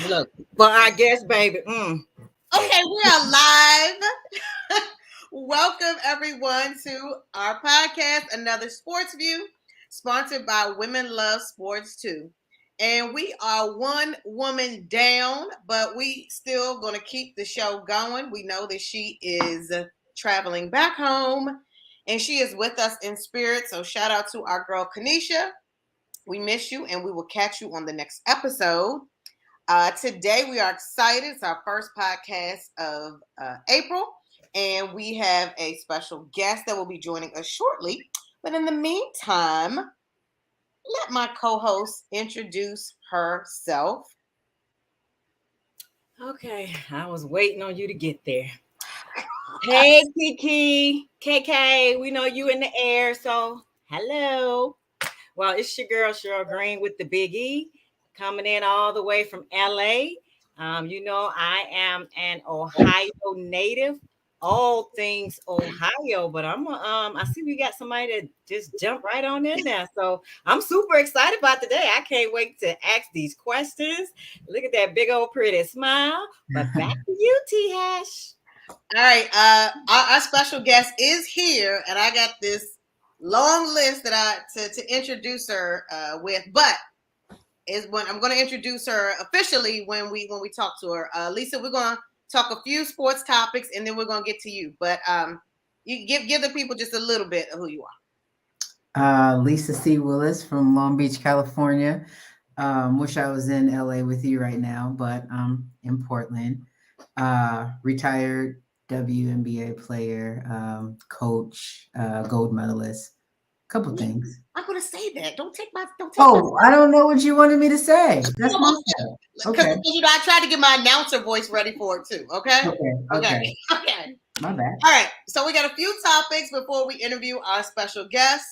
Look, for our guest, baby. Okay, we are live. Welcome everyone to our podcast, Another Sports View, sponsored by Women Love Sports Too. And we are one woman down, but we still going to keep the show going. We know that she is traveling back home and she is with us in spirit. So shout out to our girl Kanisha. We miss you and we will catch you on the next episode. Today we are excited. It's our first podcast of April, and we have a special guest that will be joining us shortly. But in the meantime, let my co-host introduce herself. Okay, I was waiting on you to get there. Hey, Kiki, KK, we know you in the air, so hello. Well, it's your girl Cheryl Green with the Big E, coming in all the way from LA. I am an Ohio native, all things Ohio, but I see we got somebody that just jumped right on in there. So I'm super excited about today. I can't wait to ask these questions. Look at that big old pretty smile. But back to you, T Hash. All right, our special guest is here, and I got this long list that to introduce her with, but is when I'm going to introduce her officially when we talk to her. Lisa, we're going to talk a few sports topics and then we're going to get to you. But you give the people just a little bit of who you are. Lisa Willis from Long Beach, California. Wish I was in LA with you right now, but in Portland. Retired WNBA player, coach, gold medalist. Couple things. I'm gonna say that. Don't take my. I don't know what you wanted me to say. That's my show. Okay. I tried to get my announcer voice ready for it too. Okay. Okay. My bad. All right. So we got a few topics before we interview our special guest.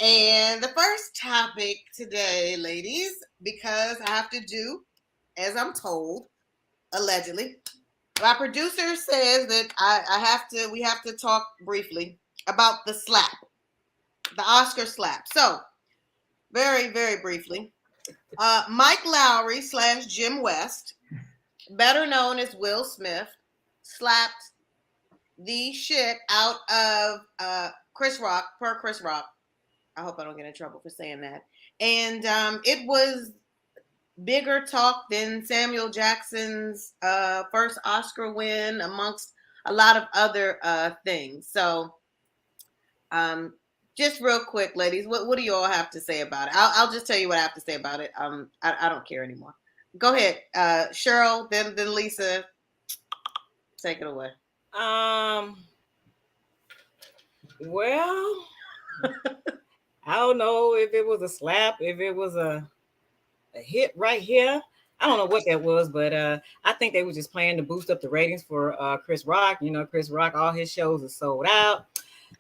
And the first topic today, ladies, because I have to do, as I'm told, allegedly, my producer says that we have to talk briefly about the slap. The Oscar slap. So, very, very briefly, Mike Lowry / Jim West, better known as Will Smith, slapped the shit out of Chris Rock, per Chris Rock. I hope I don't get in trouble for saying that. And it was bigger talk than Samuel Jackson's first Oscar win, amongst a lot of other things. So, just real quick, ladies, what do you all have to say about it? I'll just tell you what I have to say about it. I don't care anymore. Go ahead, Cheryl. Then Lisa, take it away. Well, I don't know if it was a slap, if it was a hit right here. I don't know what that was, but I think they were just playing to boost up the ratings for Chris Rock. You know, Chris Rock, all his shows are sold out.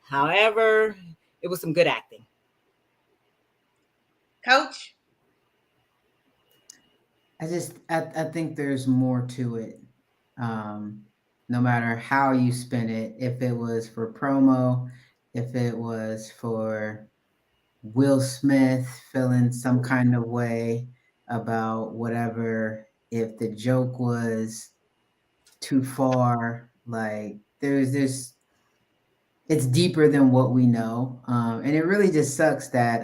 However, it was some good acting. Coach? I think there's more to it. No matter how you spin it, if it was for promo, if it was for Will Smith feeling some kind of way about whatever, if the joke was too far, like there's this, it's deeper than what we know. And it really just sucks that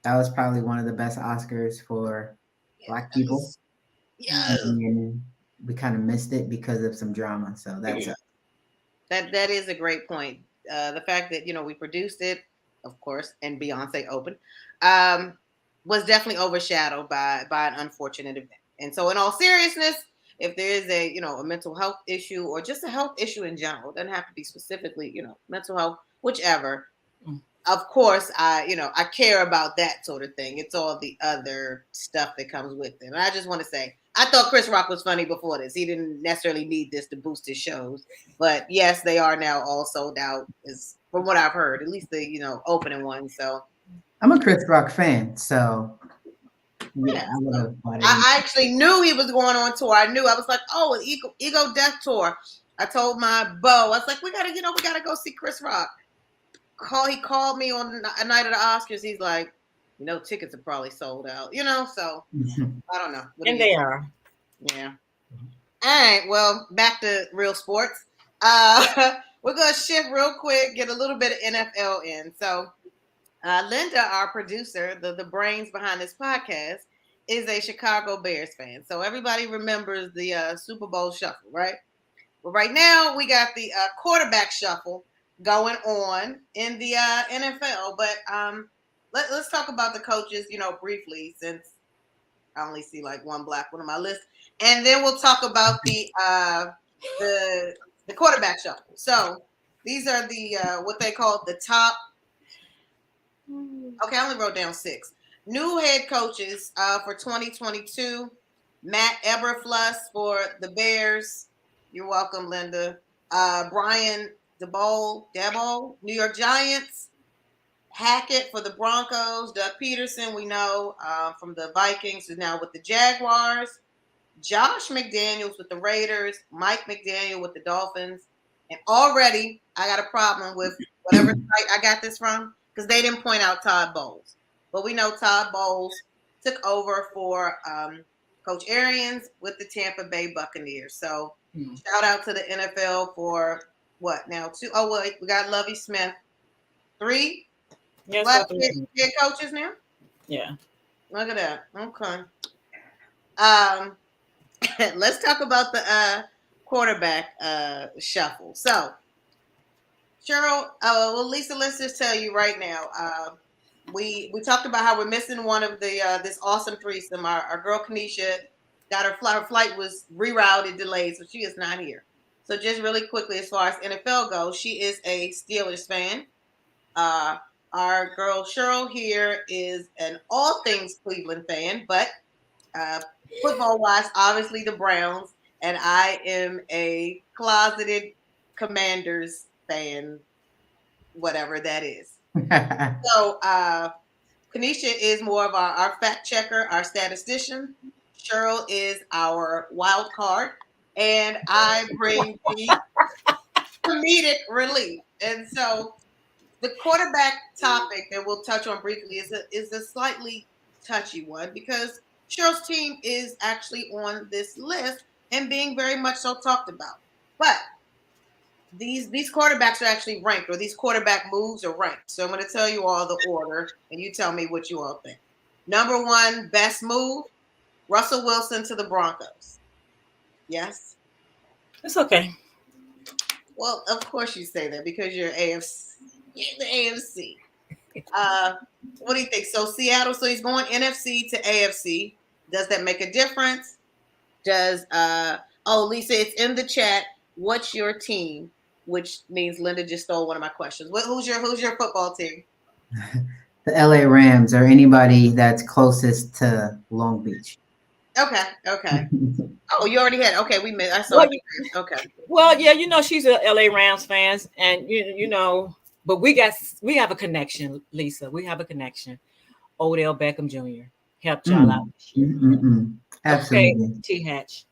that was probably one of the best Oscars for Black people. Yeah. And we kind of missed it because of some drama. So that's that is a great point. The fact that, we produced it, of course, and Beyonce opened, was definitely overshadowed by an unfortunate event. And so, in all seriousness, if there is a mental health issue or just a health issue in general, it doesn't have to be specifically mental health, whichever. Of course, I care about that sort of thing. It's all the other stuff that comes with it. And I just want to say, I thought Chris Rock was funny before this. He didn't necessarily need this to boost his shows. But yes, they are now all sold out, is from what I've heard, at least the opening one. So I'm a Chris Rock fan, so yeah, I actually knew he was going on tour. I was like, oh, an Ego Death Tour. I told my beau, I was like, we gotta go see Chris Rock. He called me on a night of the Oscars. He's like, tickets are probably sold out. So I don't know. And they are. Yeah. All right. Well, back to real sports. We're gonna shift real quick, get a little bit of NFL in. So, Linda, our producer, the brains behind this podcast, is a Chicago Bears fan. So everybody remembers the Super Bowl shuffle, right? Well, right now we got the quarterback shuffle going on in the NFL. But let's talk about the coaches, briefly, since I only see like one black one on my list, and then we'll talk about the the quarterback shuffle. So these are the what they call the top. Okay, I only wrote down six new head coaches for 2022. Matt Eberflus for the Bears. You're welcome, Linda. Brian Debo, New York Giants. Hackett for the Broncos. Doug Peterson, we know from the Vikings, is now with the Jaguars. Josh McDaniels with the Raiders. Mike McDaniel with the Dolphins. And already, I got a problem with whatever site I got this from because they didn't point out Todd Bowles. But we know Todd Bowles took over for Coach Arians with the Tampa Bay Buccaneers. So shout out to the NFL for what now? Two. Oh, wait, we got Lovie Smith. Three black head coaches now? Yeah. Look at that. Okay. Let's talk about the quarterback shuffle. So, Cheryl, well, Lisa, let's just tell you right now. We talked about how we're missing one of the this awesome threesome. Our girl Kanisha got her flight was rerouted, delayed, so she is not here. So just really quickly, as far as NFL goes, she is a Steelers fan. Our girl Cheryl here is an all things Cleveland fan, but football wise, obviously the Browns, and I am a closeted Commanders fan, whatever that is. So Kanisha is more of our fact checker, our statistician. Cheryl is our wild card, and I bring the comedic relief. And so the quarterback topic that we'll touch on briefly is a slightly touchy one because Cheryl's team is actually on this list and being very much so talked about. But these quarterbacks are actually ranked, or these quarterback moves are ranked. So I'm going to tell you all the order, and you tell me what you all think. Number one, best move, Russell Wilson to the Broncos. Yes? It's okay. Well, of course you say that because you're AFC. You're the AFC. What do you think? So Seattle, so he's going NFC to AFC. Does that make a difference? Does Lisa, it's in the chat. What's your team? Which means Linda just stole one of my questions. Who's your football team? The LA Rams, or anybody that's closest to Long Beach. Okay. Oh, you already had. Okay, we missed. I saw. Okay. Well, yeah, she's a LA Rams fan, and but we have a connection, Lisa. We have a connection. Odell Beckham Jr. helped y'all out. Absolutely. Okay, T Hatch.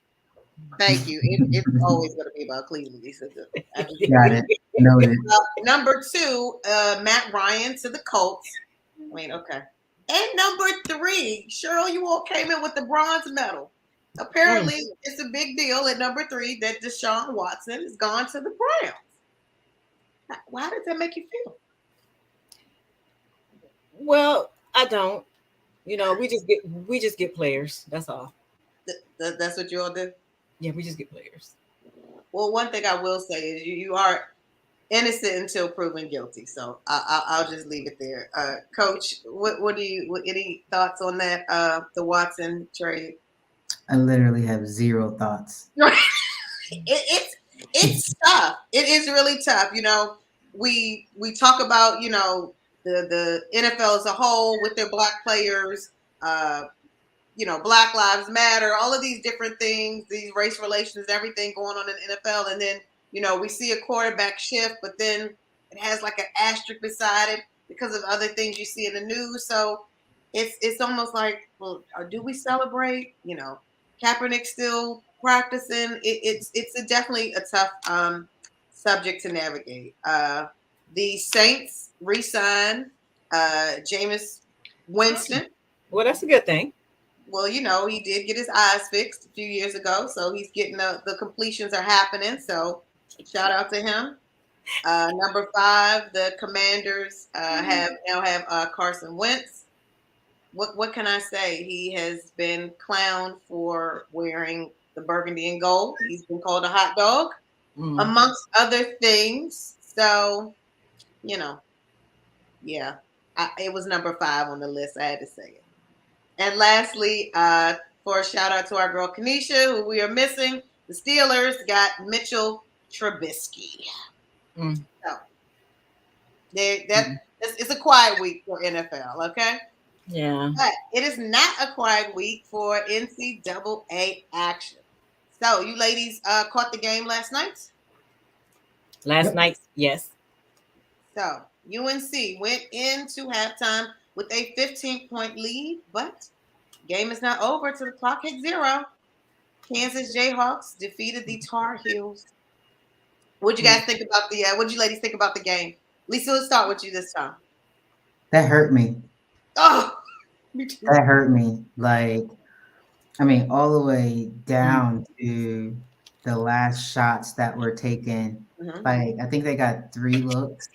Thank you. It's always going to be about Cleveland, Lisa. Got it. Noted. Number two, Matt Ryan to the Colts. Okay. And number three, Cheryl, you all came in with the bronze medal. Apparently, it's a big deal at number three that Deshaun Watson has gone to the Browns. How does that make you feel? Well, I don't. We just get players. That's all. That's what you all do? Yeah, we just get players. Well, one thing I will say is you are innocent until proven guilty. So I'll just leave it there. Coach, what any thoughts on that? The Watson trade? I literally have zero thoughts. It's tough. It is really tough. We talk about the NFL as a whole with their black players. Black Lives Matter, all of these different things, these race relations, everything going on in the NFL. And then, we see a quarterback shift, but then it has like an asterisk beside it because of other things you see in the news. So it's almost like, well, do we celebrate? Kaepernick still practicing. It's definitely a tough subject to navigate. The Saints re-signed Jameis Winston. Well, that's a good thing. Well, he did get his eyes fixed a few years ago, so he's getting the completions are happening. So shout out to him. Number 5, the Commanders have Carson Wentz. What can I say? He has been clowned for wearing the burgundy and gold. He's been called a hot dog, Mm. amongst other things. So, you know, yeah, it was number 5 on the list. I had to say it. And lastly, for a shout out to our girl Kanisha, who we are missing, the Steelers got Mitchell Trubisky. Mm. So it's a quiet week for NFL, okay? Yeah. But it is not a quiet week for NCAA action. So you ladies caught the game last night. Last Yep. night, yes. So UNC went into halftime with a 15-point lead, but game is not over till the clock hits 0. Kansas Jayhawks defeated the Tar Heels. What'd you Mm. guys think about the? What'd you ladies think about the game? Lisa, let's start with you this time. That hurt me. Oh, me too. That hurt me. Like, I mean, all the way Mm. down to the last shots that were taken. Mm-hmm. Like, I think they got three looks,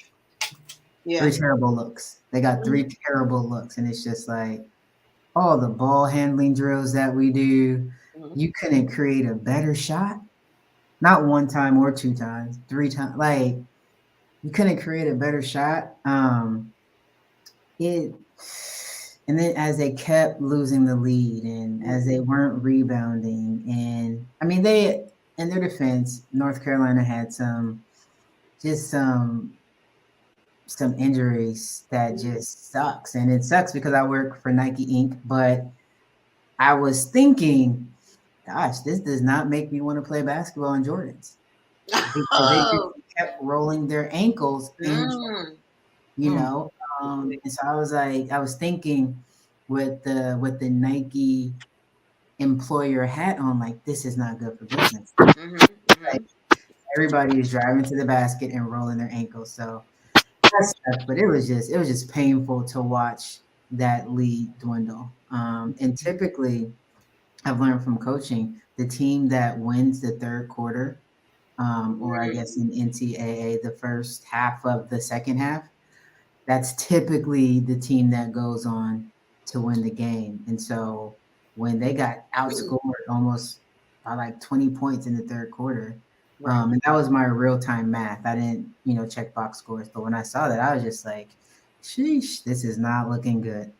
Yeah. three terrible looks. They got Mm-hmm. three terrible looks. And it's just like, all the ball handling drills that we do, you couldn't create a better shot. Not one time or two times, three times. Like, you couldn't create a better shot. It and then as they kept losing the lead and as they weren't rebounding, and I mean they in their defense, North Carolina had just some injuries that just sucks. And it sucks because I work for Nike Inc. But I was thinking, gosh, this does not make me want to play basketball in Jordans because they just Oh. kept rolling their ankles in, Mm. you Mm. know. And so I was thinking with the Nike employer hat on, like this is not good for business. Mm-hmm. Like Mm-hmm. everybody is driving to the basket and rolling their ankles. So that sucked, but it was just painful to watch that lead dwindle. And typically, I've learned from coaching the team that wins the third quarter, or I guess in NCAA, the first half of the second half, that's typically the team that goes on to win the game. And so when they got outscored almost by like 20 points in the third quarter, Right. and that was my real time math. I didn't, check box scores, but when I saw that, I was just like, sheesh, this is not looking good.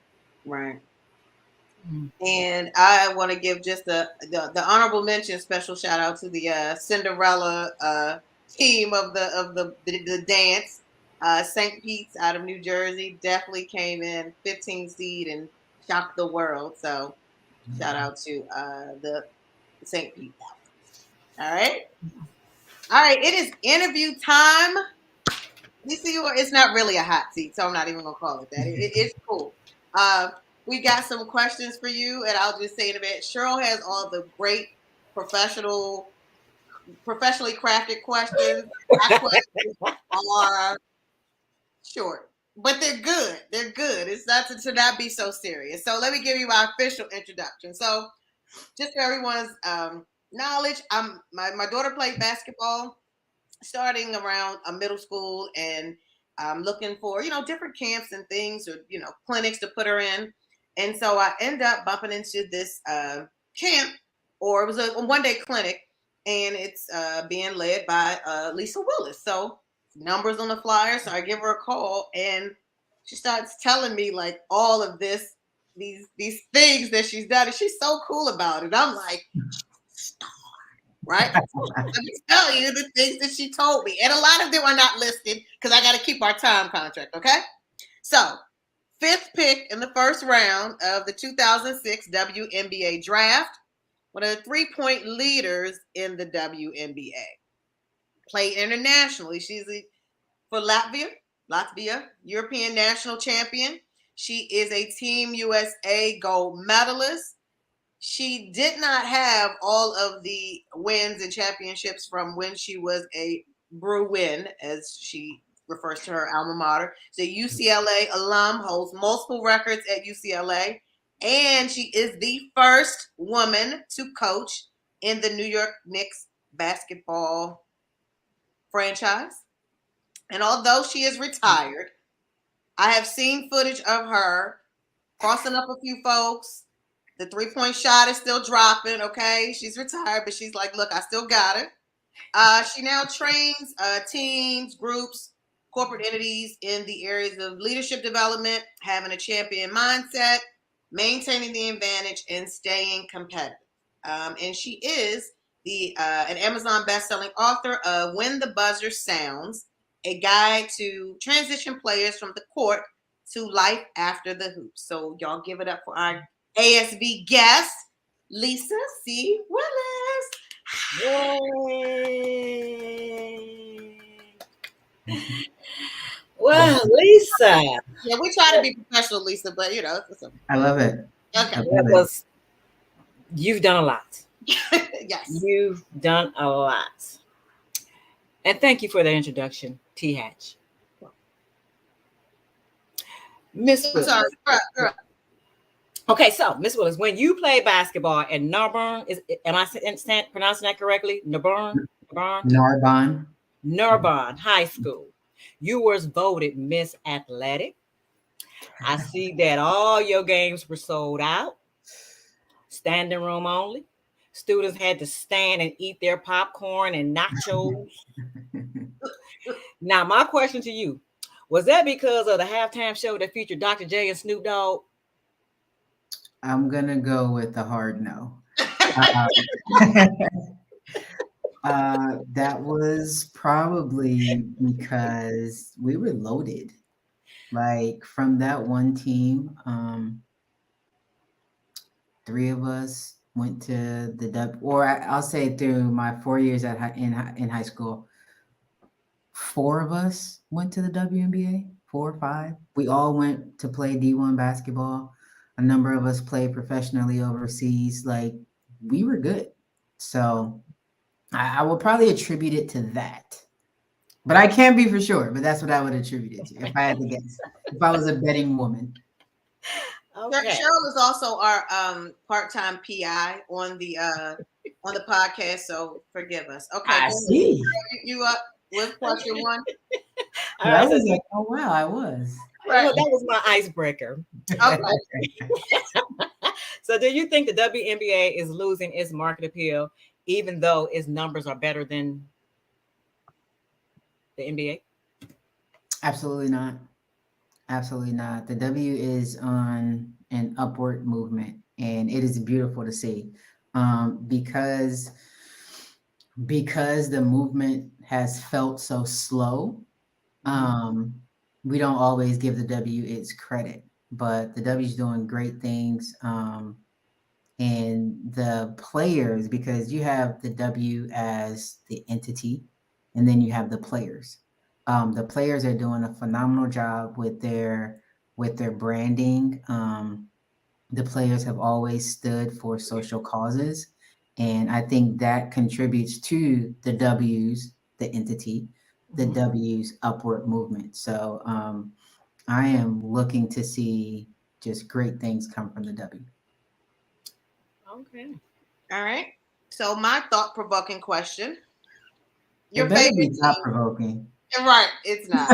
Right. Mm. And I want to give just the honorable mention, special shout out to the Cinderella team of the dance. St. Pete's out of New Jersey definitely came in 15 seed and shocked the world. So shout out to the St. Pete. All right. All right. It is interview time. It's not really a hot seat, so I'm not even gonna call it that. It's cool. Uh, we got some questions for you, and I'll just say in a bit. Cheryl has all the great professionally crafted questions. My questions are short, but they're good. They're good. It's not to not be so serious. So let me give you my official introduction. So just for everyone's knowledge, my daughter played basketball starting around a middle school, and I'm looking for different camps and things, or clinics to put her in. And so I end up bumping into this camp, or it was a one day clinic, and it's being led by Lisa Willis. So numbers on the flyer, so I give her a call, and she starts telling me like all of these things that she's done, and she's so cool about it. I'm like, right? Let me tell you the things that she told me. And a lot of them are not listed because I got to keep our time contract, okay? So, 5th pick in the first round of the 2006 WNBA draft, one of the 3-point leaders in the WNBA. Played internationally. For Latvia, European national champion. She is a Team USA gold medalist. She did not have all of the wins and championships from when she was a Bruin, as she refers to her alma mater. She's a UCLA alum, holds multiple records at UCLA. And she is the first woman to coach in the New York Knicks basketball franchise. And although she is retired, I have seen footage of her crossing up a few folks. The 3-point shot is still dropping. Okay, she's retired, but she's like, "Look, I still got it." She now trains teams, groups, corporate entities in the areas of leadership development, having a champion mindset, maintaining the advantage, and staying competitive. And she is an Amazon best-selling author of "When the Buzzer Sounds: A Guide to Transition Players from the Court to Life After the Hoops." So y'all give it up for our ASB guest, Lisa C. Willis. Yay! Well, Lisa, Yeah, we try to be professional, Lisa, but you know, I love it. okay. I that love it. was you've done a lot. Yes. You've done a lot. And thank you for the introduction, T Hatch. Miss I'm sorry. Willis. Girl. Okay, so Miss Willis, when you play basketball at Narbonne, am I pronouncing that correctly? Narbonne. Narbonne High School. You was voted Miss Athletic. I see that all your games were sold out, standing room only. Students had to stand and eat their popcorn and nachos. Now, my question to you, was that because of the halftime show that featured Dr. J and Snoop Dogg? I'm gonna go with the hard no. Uh, that was probably because we were loaded. Like from that one team, three of us went to the or I'll say through my 4 years in high school, four of us went to the WNBA. 4 or 5. We all went to play D1 basketball. A number of us played professionally overseas. Like we were good. So I would probably attribute it to that. But I can't be for sure. But that's what I would attribute it to if I had to guess. If I was a betting woman. Okay. Cheryl is also our part-time PI on the podcast, so forgive us. Okay, I go ahead. see. You up with question one? All I right. So, was like, oh wow, I was. Right. well, that was my icebreaker. Okay. So, do you think the WNBA is losing its market appeal, even though its numbers are better than the NBA? Absolutely not. Absolutely not. The W is on an upward movement, and it is beautiful to see, because the movement has felt so slow. Um, we don't always give the W its credit, but the W is doing great things. And the players, because you have the W as the entity, and then you have the players. The players are doing a phenomenal job with their branding. The players have always stood for social causes, and I think that contributes to the W's, the entity, the W's upward movement. So I am looking to see just great things come from the W. Okay. All right. So my thought-provoking question: It Your better favorite be thought team? provoking. Right. It's not.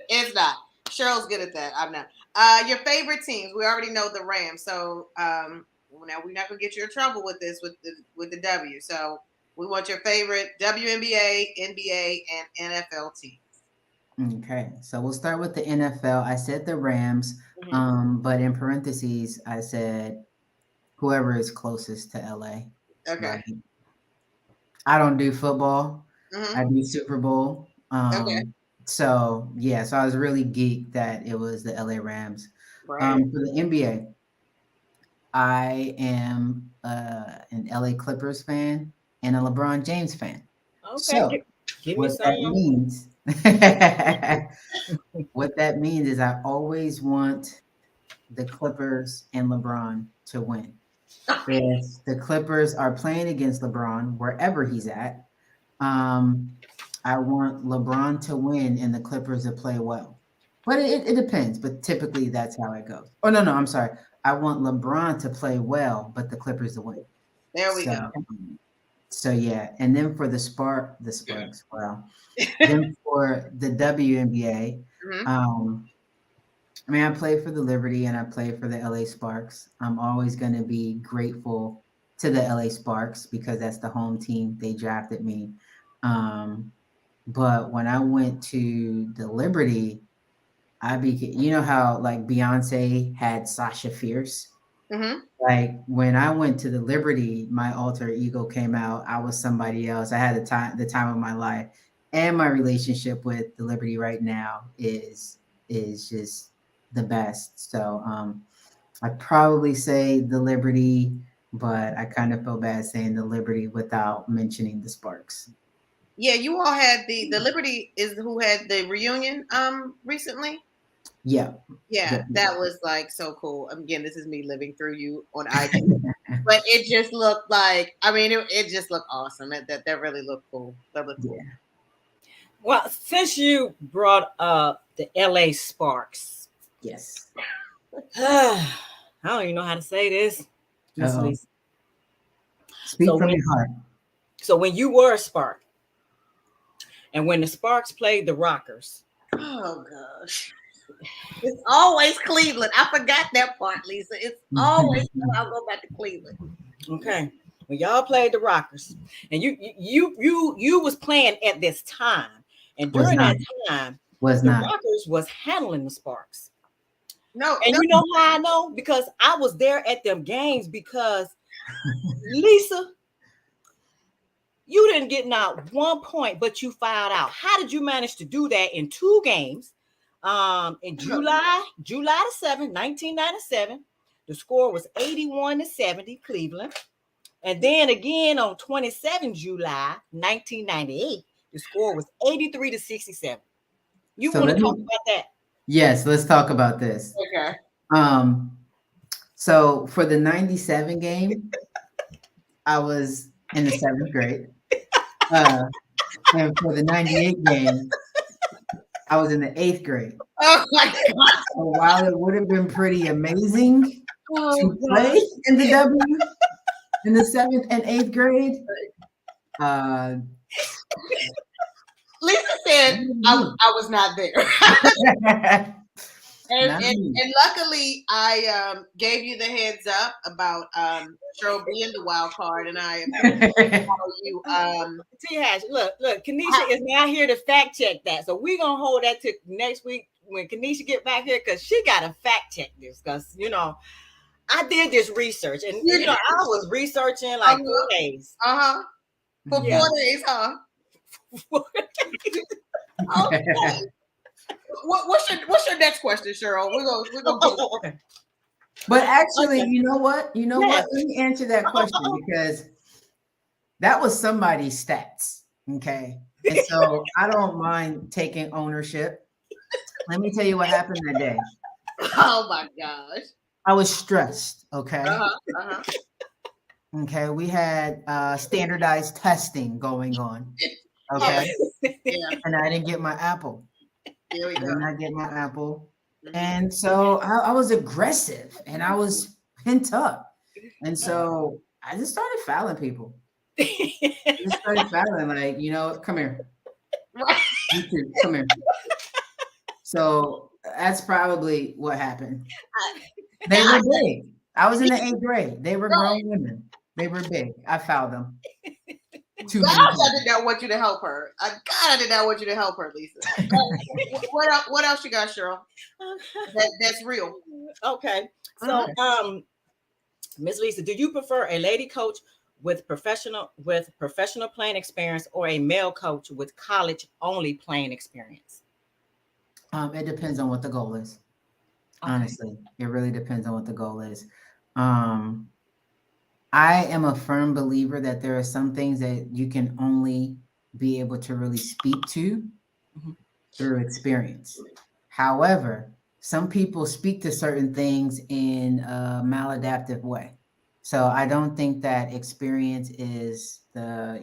It's not. Cheryl's good at that. I'm not. Your favorite teams? We already know the Rams. So now we're not gonna get you in trouble with this with the W. So we want your favorite WNBA, NBA, and NFL teams. Okay, so we'll start with the NFL. I said the Rams, but in parentheses, I said whoever is closest to LA. Okay. Like, I don't do football. I Mm-hmm. do Super Bowl. Okay. So yeah, so I was really geeked that it was the LA Rams. Right. For the NBA, I am an LA Clippers fan and a LeBron James fan. Okay. So Give me what that some. means, what that means is I always want the Clippers and LeBron to win. If the Clippers are playing against LeBron wherever he's at, um, I want LeBron to win and the Clippers to play well. But it depends. But typically that's how it goes. Oh no, I'm sorry. I want LeBron to play well, but the Clippers to win. There we So, go. so yeah. And then for the Sparks, wow. Then for the WNBA, Mhm. I mean, I play for the Liberty and I play for the LA Sparks. I'm always going to be grateful to the LA Sparks because that's the home team. They drafted me. But when I went to the Liberty, I became, you know how like Beyonce had Sasha Fierce? Mhm. Like when I went to the Liberty, my alter ego came out. I was somebody else. I had the time of my life. And my relationship with the Liberty right now is just the best. So I'd probably say the Liberty, but I kind of feel bad saying the Liberty without mentioning the Sparks. Yeah, you all had the Liberty is who had the reunion recently. Yeah. Yeah, Yep. that was like so cool. Again, this is me living through you on IG, but it just looked like I mean it just looked awesome. That really looked cool. That looked cool. Yeah. Well, since you brought up the LA Sparks, Yes. I don't even know how to say this, Miss Uh-oh. Lisa. Speak So from when your heart. so when you were a Spark, and when the Sparks played the Rockers, Oh gosh. It's always Cleveland. I forgot that part, Lisa. It's always I'll go back to Cleveland. okay, when y'all played the Rockers, and you was playing at this time, and Was during not. that time, Was the not. Rockers was handling the Sparks. No, And no. you know how I know? Because I was there at them games. Because Lisa, you didn't get not 1 point, but you fouled out. How did you manage to do that in 2 games? In July 7, 1997, the score was 81-70, Cleveland. And then again on 27 July 1998, the score was 83-67. You So want to let talk me, about that? yes, let's talk about this. Okay. Um, so for the 97 game, I was in the seventh grade. Uh, and for the 98 game, I was in the eighth grade. Oh my god. So while it would have been pretty amazing Oh to play gosh. in the W in the seventh and eighth grade, uh, Lisa said I was not there. And, not and me. and luckily I gave you the heads up about Cheryl being the wild card and I appreciate you T-Hash, look, Kanisha is now here to fact check that. So we're gonna hold that to next week when Kanisha get back here, because she gotta fact check this. Because I did this research, and I was researching like 4 days. uh-huh. For Yeah. 4 days, huh? Okay. What's your next question, Cheryl? We're gonna get Okay. But actually, Okay. you know what? You know what? Yes. Let me answer that question because that was somebody's stats. Okay. And so I don't mind taking ownership. Let me tell you what happened that day. Oh my gosh. I was stressed. Okay. Uh-huh. Uh-huh. Okay. We had standardized testing going on. Okay. Yeah. And I didn't get my apple. Here we I go. did not get my apple. Mhm. And so I was aggressive and I was pent up. And so I just started fouling people. I just started fouling, like, come here. Right. You too, come here. So that's probably what happened. They were big. I was in the eighth grade. They were grown women. They were big. I fouled them. Too Gosh, many I times. did not want you to help her. I did not want you to help her, Lisa. What else you got, Cheryl? That's real. Okay. So, Miss Lisa, do you prefer a lady coach with professional playing experience, or a male coach with college only playing experience? It depends on what the goal is. Okay. Honestly, it really depends on what the goal is. Um, I am a firm believer that there are some things that you can only be able to really speak to Mhm. through experience. However, some people speak to certain things in a maladaptive way. So I don't think that experience is the,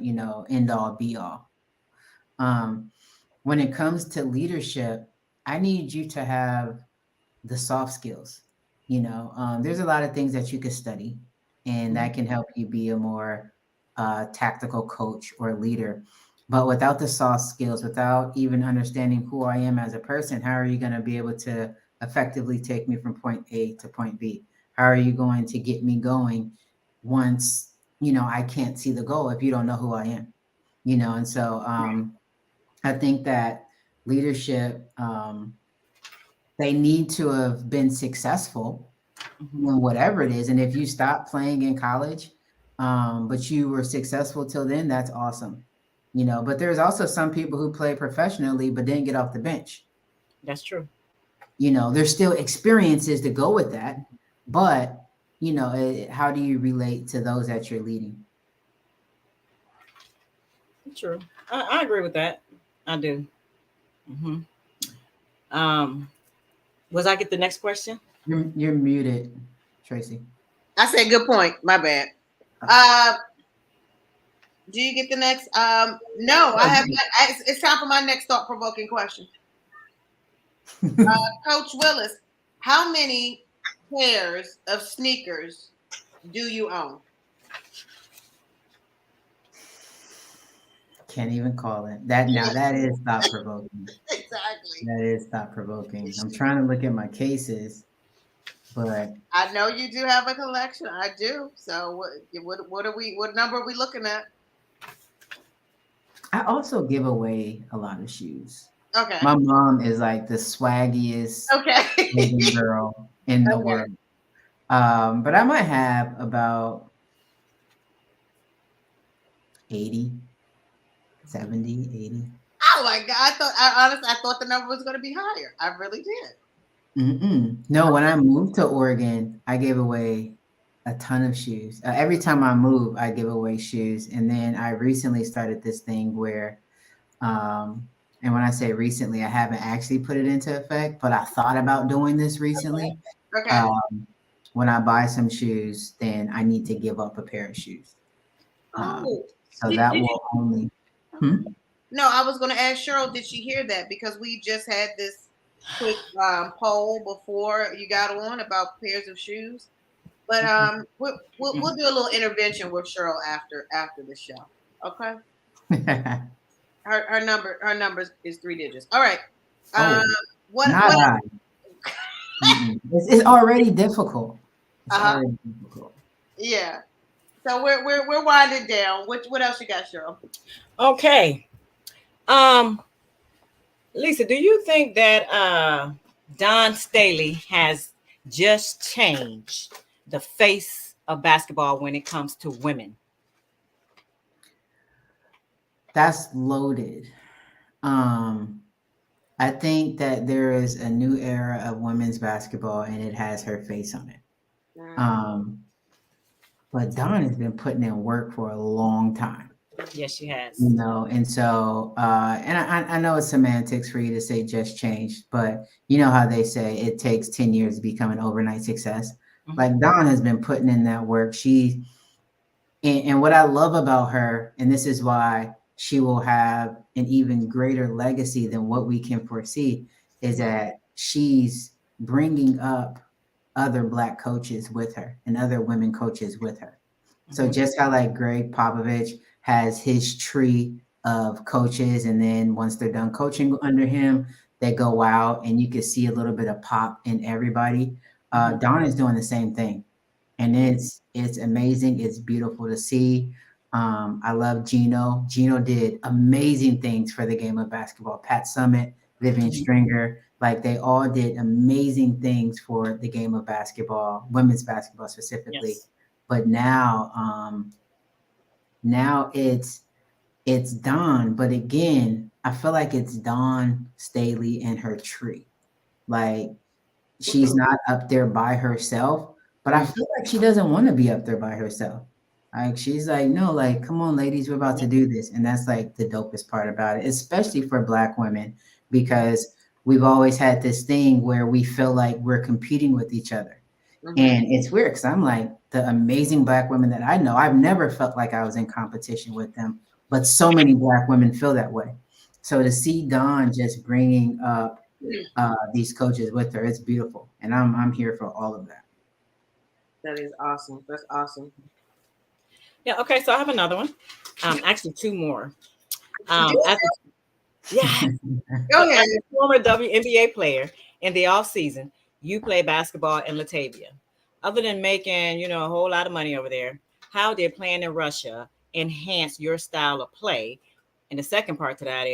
end all be all. Um, when it comes to leadership, I need you to have the soft skills. There's a lot of things that you could study, and Mhm. that can help you be a more tactical coach or leader. But without the soft skills, without even understanding who I am as a person, how are you going to be able to effectively take me from point A to point B? How are you going to get me going once, I can't see the goal if you don't know who I am? And so I think that leadership, they need to have been successful Mhm. in whatever it is. And if you stop playing in college, but you were successful till then, that's awesome. But there's also some people who play professionally but didn't get off the bench. That's true. There's still experiences to go with that, but how do you relate to those that you're leading? True. I agree with that. I do. Hmm. Um, was I get the next question? You're muted, Tracy. I said good point. My bad. Oh. Uh, do you get the next? No, I have. It's time for my next thought-provoking question. Coach Willis, how many pairs of sneakers do you own? Can't even call it that. Now that is thought provoking. Exactly. That is thought provoking. I'm trying to look at my cases, but I know you do have a collection. I do. So what are we? What number are we looking at? I also give away a lot of shoes. Okay. My mom is like the swaggiest Okay. Asian girl in the Okay. world. But I might have about 80, 70, 80. Oh my God! I thought the number was going to be higher. I really did. No, when I moved to Oregon, I gave away a ton of shoes. Every time I move, I give away shoes. And then I recently started this thing where, and when I say recently, I haven't actually put it into effect, but I thought about doing this recently. Okay. Um, when I buy some shoes, then I need to give up a pair of shoes. Um, Oh, so that did will only. Hmm? no, I was going to ask Cheryl, did she hear that? Because we just had this quick poll before you got on about pairs of shoes. But we'll do a little intervention with Cheryl after the show. Okay. Her number is 3 digits. All right. Um, Oh, not what? I. It's already difficult. It's Uh huh. already difficult. Yeah. So we're winding down. What else you got, Cheryl? Okay. Um, Lisa, do you think that Don Staley has just changed the face of basketball when it comes to women? That's loaded. Um, I think that there is a new era of women's basketball, and it has her face on it. Mm, Um, but Dawn has been putting in work for a long time. Yes, she has. And so and I know it's semantics for you to say just changed, but you know how they say it takes 10 years to become an overnight success. Mhm. Like Dawn has been putting in that work. And what I love about her, and this is why she will have an even greater legacy than what we can foresee, is that she's bringing up other Black coaches with her and other women coaches with her. So Mhm. just how like Greg Popovich has his tree of coaches, and then once they're done coaching under him, they go out and you can see a little bit of pop in everybody. Mhm. Dawn is doing the same thing, and it's amazing. It's beautiful to see. I love Gino. Gino did amazing things for the game of basketball. Pat Summitt, Vivian Mhm. Stringer, like they all did amazing things for the game of basketball, women's basketball specifically. Yes. But now it's Dawn. But again, I feel like it's Dawn Staley and her tree. Like she's not up there by herself, but I Mm. feel like she doesn't want to be up there by herself. Like she's like, no, like, come on, ladies, we're about to Yep. do this. And that's like the dopest part about it, especially for Black women, because we've always had this thing where we feel like we're competing with each other. mm-hmm. And it's weird because I'm like the amazing Black women that I know, I've never felt like I was in competition with them, but so many Black women feel that way. So to see Dawn just bringing up these coaches with her. It's beautiful, and I'm here for all of that. That is awesome. That's awesome. Yeah. Okay. So I have another one. Actually, two more. Do As a, yeah. So Go as ahead. a former WNBA player in the off season, you play basketball in Latavia. Other than making, a whole lot of money over there, how did playing in Russia enhance your style of play? And the second part to that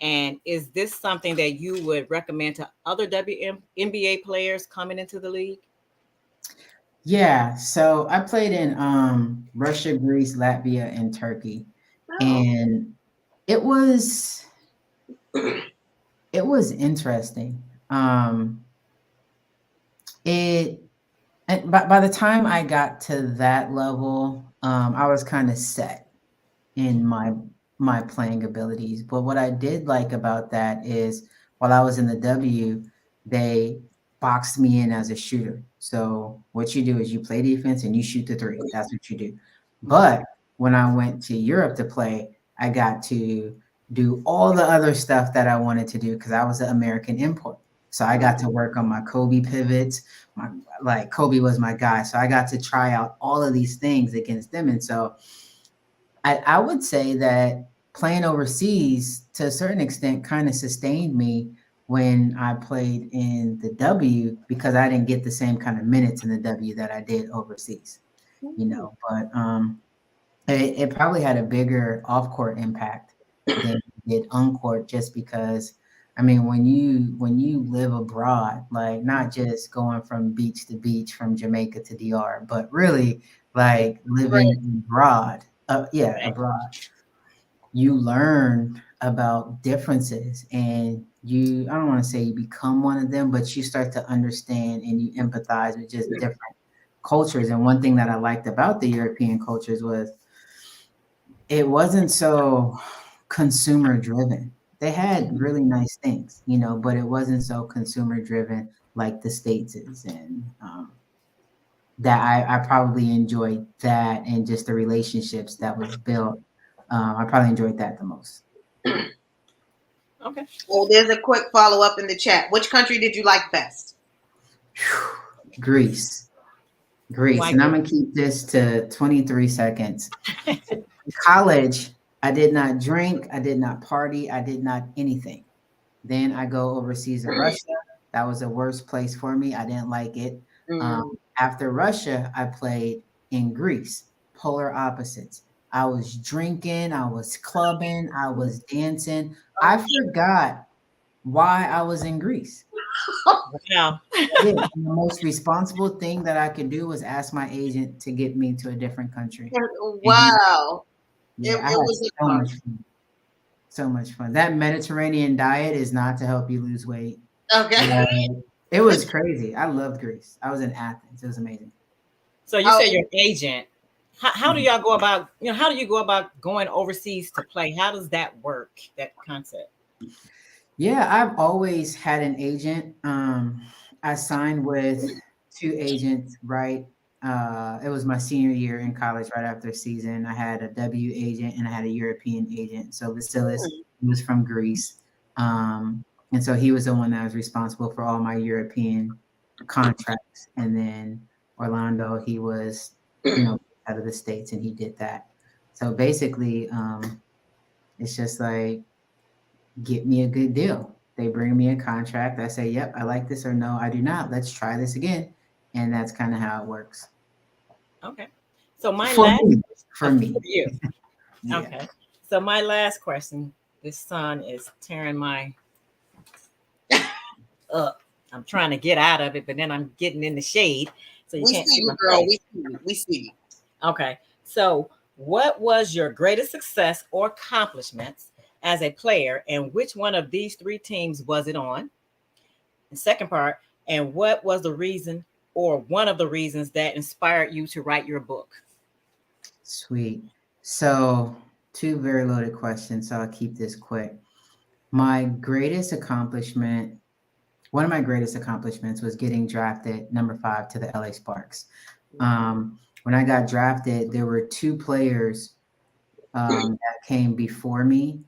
and is this something that you would recommend to other WNBA players coming into the league? Yeah, so I played in Russia, Greece, Latvia, and Turkey, Oh. and it was it was interesting. It and by the time I got to that level, I was kind of set in my playing abilities. But what I did like about that is while I was in the W, they boxed me in as a shooter. So what you do is you play defense and you shoot the three. That's what you do. But when I went to Europe to play, I got to do all the other stuff that I wanted to do because I was an American import. So I got to work on my Kobe pivots. My like Kobe was my guy. So I got to try out all of these things against them. And so I would say that playing overseas to a certain extent kind of sustained me when I played in the W because I didn't get the same kind of minutes in the W that I did overseas, But it probably had a bigger off court impact than it did on court just because I mean when you live abroad, like not just going from beach to beach from Jamaica to DR, but really like Right. living abroad, yeah, Right. abroad, you learn about differences and I don't want to say you become one of them, but you start to understand and you empathize with just different cultures. And one thing that I liked about the European cultures was it wasn't so consumer driven. They had really nice things, but it wasn't so consumer driven like the States is. And that I probably enjoyed that and just the relationships that was built. I probably enjoyed that the most. Okay. Well, there's a quick follow up in the chat. Which country did you like best? Greece. Greece. Why And I'm Greece? going to keep this to 23 seconds. In college, I did not drink, I did not party, I did not anything. Then I go overseas to Russia. That was the worst place for me. I didn't like it. Um, Mm. After Russia, I played in Greece, polar opposites. I was drinking, I was clubbing, I was dancing. I forgot why I was in Greece. Wow. I did. And the most responsible thing that I could do was ask my agent to get me to a different country. And Wow. It, yeah, I it had was so a much fun. So much fun. That Mediterranean diet is not to help you lose weight. okay. Like, it was crazy. I loved Greece. I was in Athens. It was amazing. So you Oh, say your agent. How do Mhm. y'all go about, how do you go about going overseas to play? How does that work, that concept? Yeah, I've always had an agent. I signed with two agents, right? It was my senior year in college, right after season. I had a W agent and I had a European agent. So Vasilis, he was from Greece. And so he was the one that was responsible for all my European contracts. And then Orlando, he was, out of the States and he did that. So basically, it's just like, get me a good deal. They bring me a contract. I say, yep, I like this, or no, I do not. Let's try this again. And that's kind of how it works Okay. So my for last me. For for me. you. Yeah. Okay. So my last question. This sun is tearing my up. I'm trying to get out of it, but then I'm getting in the shade, so you we can't see see you, my girl. We face. see you. We see you. Okay. So, what was your greatest success or accomplishments as a player, and which one of these three teams was it on? The second part, and what was the reason or one of the reasons that inspired you to write your book? Sweet. So, two very loaded questions. So I'll keep this quick. My greatest accomplishment, one of my greatest accomplishments was getting drafted number 5 to the LA Sparks. When I got drafted, there were two players that came before me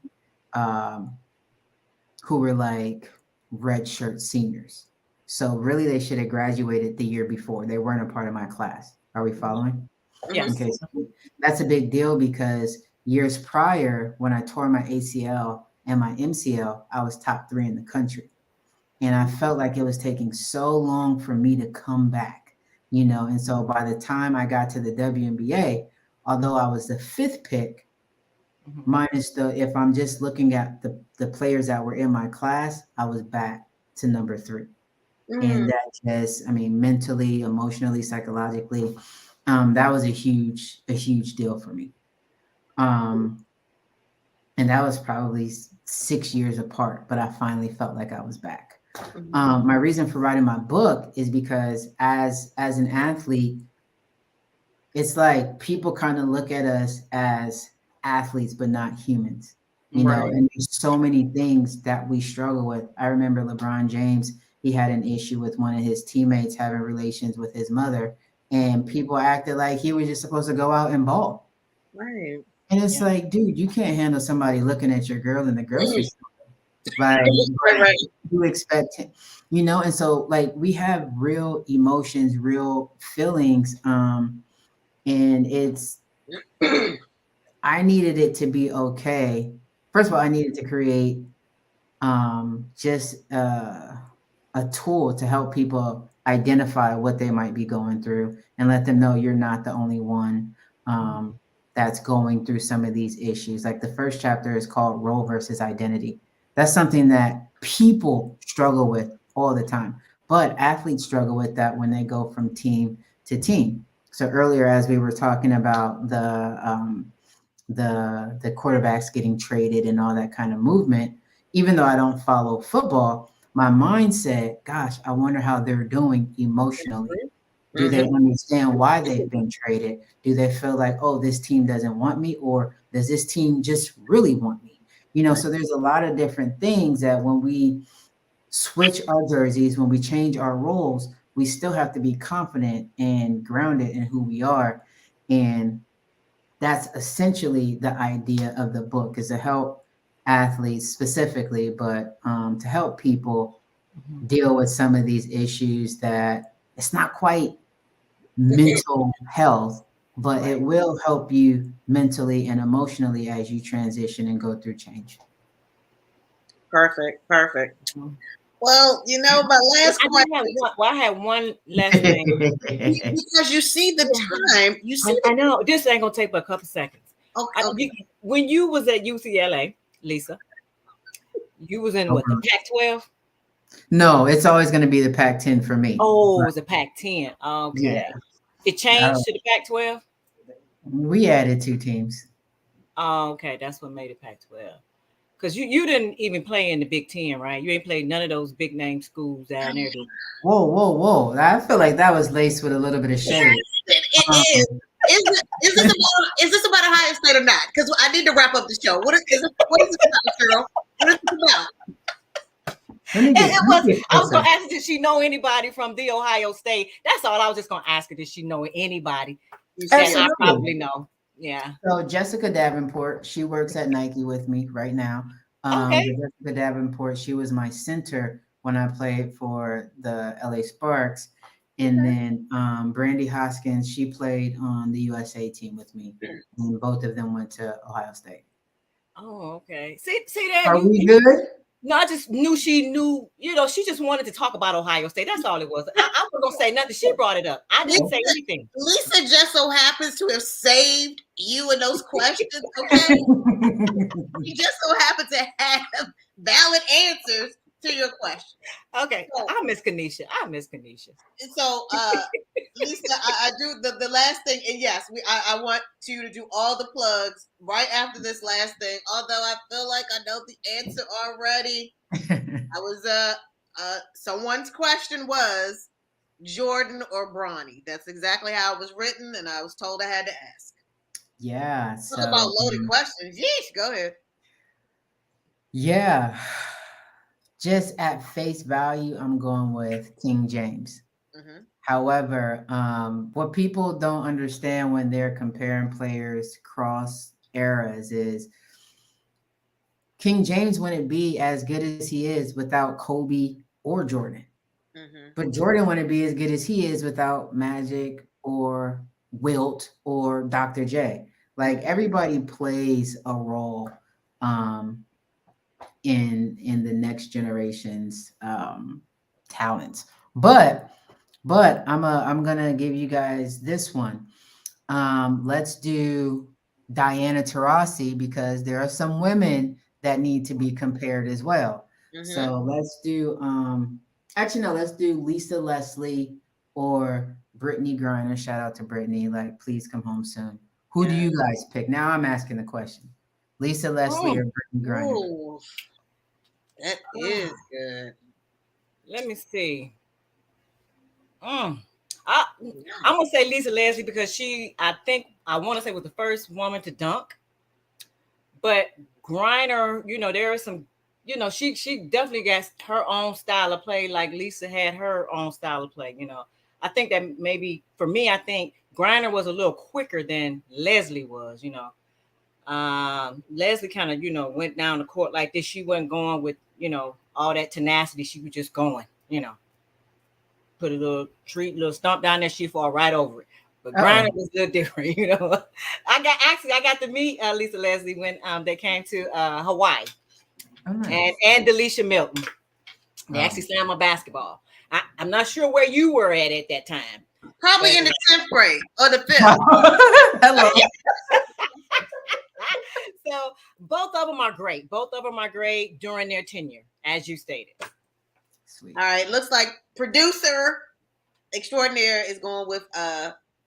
um, who were like redshirt seniors. So really, they should have graduated the year before. They weren't a part of my class. Are we following? Mhm. Yes. Okay, so that's a big deal because years prior, when I tore my ACL and my MCL, I was top three in the country. And I felt like it was taking so long for me to come back, you know. And so by the time I got to the WNBA, although I was the fifth pick, Mhm. minus the if I'm just looking at the players that were in my class, I was back to number three. And Mm. that just, I mean, mentally, emotionally, psychologically, that was a huge deal for me. Um, and that was probably 6 years apart, but I finally felt like I was back. Mhm. My reason for writing my book is because as an athlete, it's like people kind of look at us as athletes but not humans, you know, Right. and there's so many things that we struggle with. I remember LeBron James, he had an issue with one of his teammates having relations with his mother, and people acted like he was just supposed to go out and ball. Right. And it's Yeah. like, dude, you can't handle somebody looking at your girl in the grocery Mm. store. Like, Right. Right. you expect him, you know? And so, like, we have real emotions, real feelings. And I needed it to be okay. First of all, I needed to create just a tool to help people identify what they might be going through and let them know you're not the only one that's going through some of these issues. Like the first chapter is called Role versus Identity. That's something that people struggle with all the time, but athletes struggle with that when they go from team to team. So earlier, as we were talking about the quarterbacks getting traded and all that kind of movement, even though I don't follow football, my mind said, gosh, I wonder how they're doing emotionally. Do they Mhm. understand why they've been traded? Do they feel like, oh, this team doesn't want me, or does this team just really want me? You know, Right. so there's a lot of different things that when we switch our jerseys, when we change our roles, we still have to be confident and grounded in who we are. And that's essentially the idea of the book, is to help athletes specifically, but to help people Mhm. deal with some of these issues that it's not quite mental health, but it Right. will help you mentally and emotionally as you transition and go through change. Perfect. Perfect. Mhm. Well, my last I did have question, one. Well, I had one last thing. because you see the Yeah. time, you see I know this ain't gonna take but a couple seconds. okay, okay. When you was at UCLA, Lisa, you was in what, the Pac-12? No, it's always going to be the Pac-10 for me. Oh, it was a Pac-10. Yeah, Okay, it uh, changed to the Pac-12. we added two teams. Oh, okay, that's what made it Pac-12. Because you didn't even play in the Big Ten, right? You ain't played none of those big name schools down there, did you? Whoa, whoa, whoa! I feel like that was laced with a little bit of shade. It Um, is. Is this about Ohio State or not? Because I need to wrap up the show. What is this about, Cheryl? What is this about? It let me was. get I was closer. gonna ask her, did she know anybody from the Ohio State? That's all I was just gonna ask her. Did she know anybody that I UCLA. probably know? Yeah. So Jessica Davenport, she works at Nike with me right now. Okay. But Jessica Davenport, she was my center when I played for the LA Sparks. And Okay. then Brandy Hoskins, she played on the USA team with me. And both of them went to Ohio State. Oh, okay. See that Are you, we you. good? No, I just knew she knew. She just wanted to talk about Ohio State. That's all it was. I wasn't gonna say nothing. She brought it up. I didn't Lisa, say anything. Lisa just so happens to have saved you and those questions. Okay. You just so happen to have valid answers to your question. Okay, So, I miss Kanisha. I miss Kanisha. so, Lisa, I do the last thing, and yes, I want you to do all the plugs right after this last thing. Although I feel like I know the answer already. I was someone's question was Jordan or Bronny. That's exactly how it was written, and I was told I had to ask. Yeah. Talk about So loaded questions. Yeesh, go ahead. yeah, just at face value, I'm going with King James. Hmm. However, what people don't understand when they're comparing players cross eras is King James wouldn't be as good as he is without Kobe or Jordan. Mm-hmm. But Jordan wouldn't be as good as he is without Magic or Wilt or Dr. J. Like everybody plays a role um, in the next generation's talents. But I'm gonna give you guys this one. Let's do Diana Taurasi because there are some women that need to be compared as well. Mm-hmm. So let's do actually no, let's do Lisa Leslie or Brittany Griner. Shout out to Brittany. Like, please come home soon. Who do Yeah. you guys pick? Now I'm asking the question. Lisa Leslie Oh, or Brittany Griner? Ooh, that is good. let me see. Mm. I, I'm gonna say Lisa Leslie because I think I want to say was the first woman to dunk. But Griner, there are some, she definitely got her own style of play, like Lisa had her own style of play. I think that maybe for me, I think Griner was a little quicker than Leslie was. Leslie kind of, went down the court like this. She wasn't going with, all that tenacity. She was just going, put a little stomp down that shit, fall right over it. But Oh, Griner was a little different. I got to meet Lisa Leslie when they came to Hawaii, oh, and nice. Delisha Milton. They Oh. actually signed my basketball. I'm not sure where you were at that time, Probably but in the 10th grade or the 5th. Hello. so both of them are great. Both of them are great during their tenure, as you stated. Sweet. All right, looks like producer extraordinaire is going with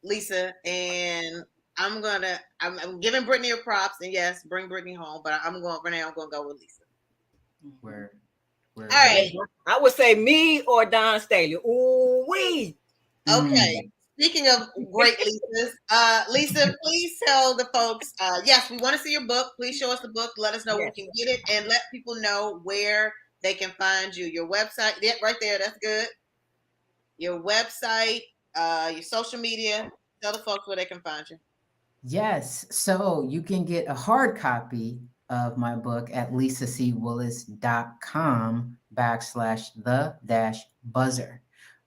Lisa, and I'm giving Brittany a props, and yes, bring Brittany home, but I'm going for now. I'm going to go with Lisa. Where All is right, I would say me or Don Staley. Ooh wee. okay. Mm. Speaking of great Lisas, Lisa, please tell the folks. Yes, we want to see your book. Please show us the book. Let us know where Yes. we can get it, and let people know where they can find you. Your website, yeah, right there. That's good. Your website, your social media. Tell the folks where they can find you. Yes. So you can get a hard copy of my book at lisacwillis.com/the-buzzer.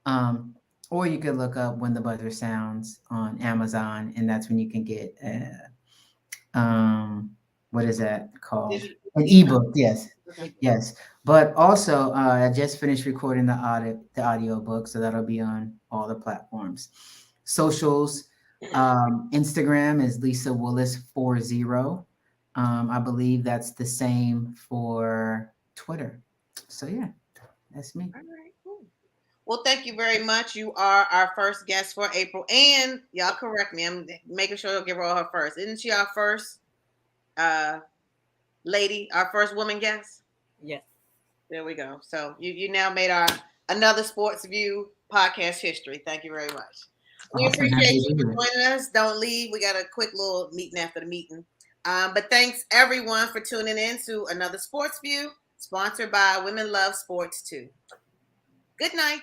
Um, or you could look up When the Buzzer Sounds on Amazon, and that's when you can get what is that called? Digital An ebook. ebook, yes. Yes. But also I just finished recording the audio book, so that'll be on all the platforms. Socials, Instagram is Lisa Willis 40. I believe that's the same for Twitter. So yeah, that's me. All right, cool. Well, thank you very much. You are our first guest for April, and y'all correct me. I'm making sure you'll give her all her first. Isn't she our first uh, lady, our first woman guest? Yes. There we go. So you now made our another Sports View podcast history. Thank you very much. We Awesome. appreciate Happy to you be for here. joining us. Don't leave. We got a quick little meeting after the meeting. But thanks everyone for tuning in to another Sports View, sponsored by Women Love Sports Too. Good night.